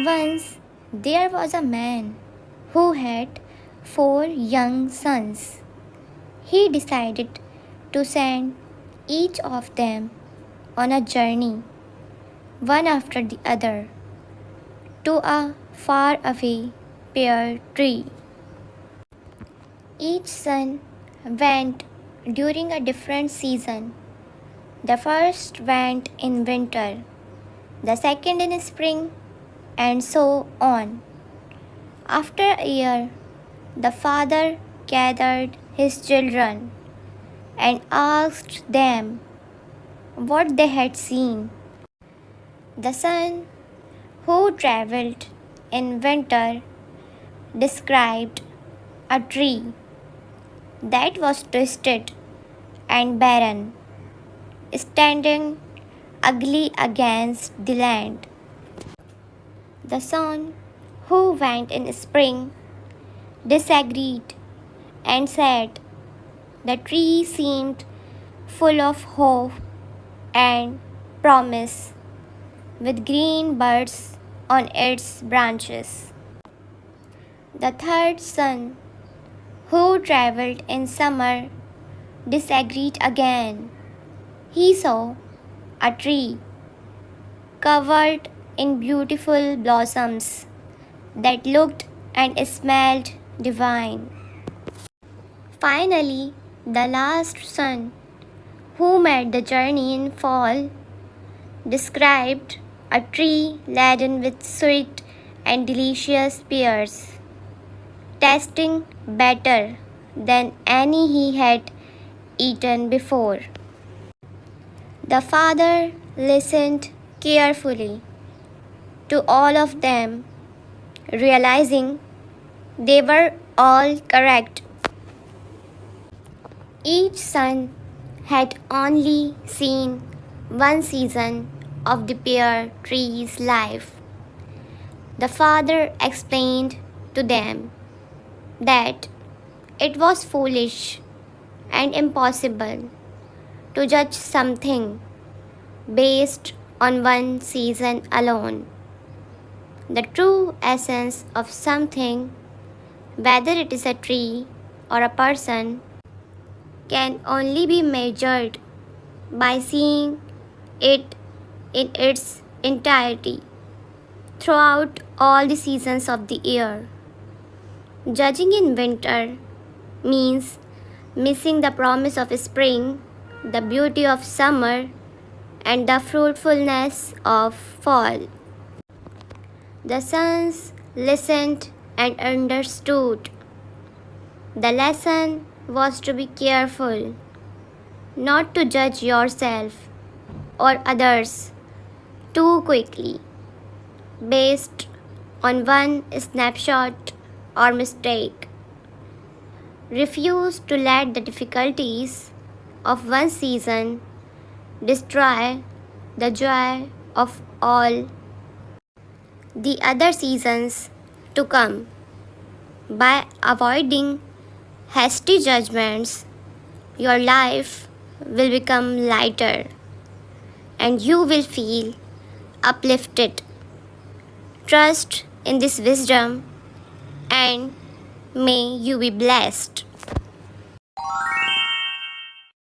Once there was a man who had 4 young sons. He decided to send each of them on a journey, one after the other, to a faraway pear tree. Each son went during a different season. The first went in winter, the second in spring, and so on. After a year, the father gathered his children and asked them what they had seen. The son who traveled in winter described a tree that was twisted and barren, standing ugly against the land. The son who went in spring disagreed and said the tree seemed full of hope and promise, with green birds on its branches. The third son, who traveled in summer, disagreed again. He saw a tree covered in beautiful blossoms that looked and smelled divine. Finally, the last son, who made the journey in fall, described a tree laden with sweet and delicious pears, tasting better than any he had eaten before. The father listened carefully to all of them, realizing they were all correct. Each son had only seen one season of the pear tree's life. The father explained to them that it was foolish and impossible to judge something based on one season alone. The true essence of something, whether it is a tree or a person, can only be measured by seeing it in its entirety throughout all the seasons of the year. Judging in winter means missing the promise of spring, the beauty of summer, and the fruitfulness of fall. The sons listened and understood. The lesson was to be careful, not to judge yourself or others too quickly based on one snapshot or mistake. Refuse to let the difficulties of one season destroy the joy of all the other seasons to come. By avoiding hasty judgments, your life will become lighter and you will feel uplifted. Trust in this wisdom and may you be blessed.